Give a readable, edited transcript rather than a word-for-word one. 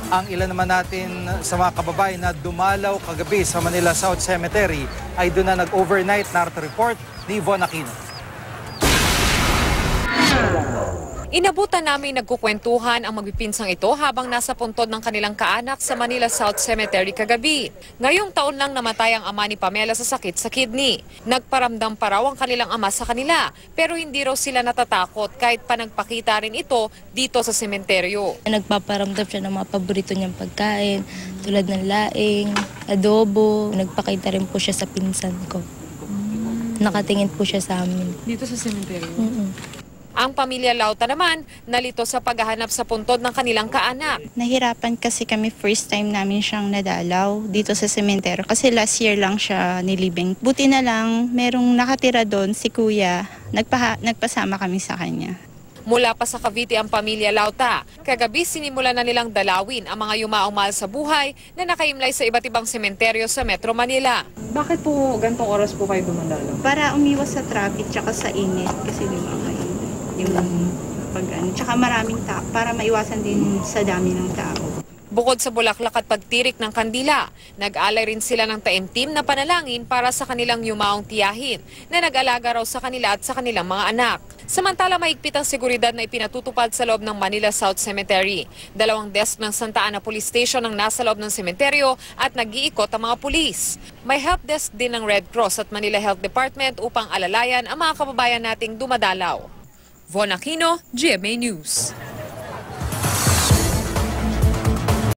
Ang ilan naman natin sa mga kababayan na dumalaw kagabi sa Manila South Cemetery ay doon na nag-overnight. Narito report ni Von Aquino. Inabutan namin nagkukwentuhan ang magpipinsang ito habang nasa puntod ng kanilang kaanak sa Manila South Cemetery kagabi. Ngayong taon lang namatay ang ama ni Pamela sa sakit sa kidney. Nagparamdam pa raw ang kanilang ama sa kanila, pero hindi raw sila natatakot kahit pa nagpakita rin ito dito sa sementeryo. Nagpaparamdam siya ng mga paborito niyang pagkain, tulad ng laing, adobo. Nagpakita rin po siya sa pinsan ko. Nakatingin po siya sa amin. Dito sa sementeryo? Ang pamilya Lauta naman, nalito sa paghahanap sa puntod ng kanilang kaanak. Nahirapan kasi kami, first time namin siyang nadalaw dito sa sementeryo kasi last year lang siya nilibing. Buti na lang, merong nakatira doon, si Kuya, nagpasama kami sa kanya. Mula pa sa Cavite ang pamilya Lauta. Kagabi sinimulan na nilang dalawin ang mga yumaong mahal sa buhay na nakaimlay sa iba't ibang sementeryo sa Metro Manila. Bakit po gantong oras po kayo dumandalaw? Para umiwas sa traffic tsaka sa init kasi di ba yung pag-ano. Tsaka maraming tao para maiwasan din sa dami ng tao. Bukod sa bulaklak at pagtirik ng kandila, nag-alay rin sila ng taimtim na panalangin para sa kanilang yumaong tiyahin na nag-alaga raw sa kanila at sa kanilang mga anak. Samantala mahigpit ang seguridad na ipinatutupad sa loob ng Manila South Cemetery. 2 desk ng Santa Ana Police Station ang nasa loob ng sementeryo at nag-iikot ang mga pulis. May help desk din ng Red Cross at Manila Health Department upang alalayan ang mga kababayan nating dumadalaw. Von Aquino, GMA News.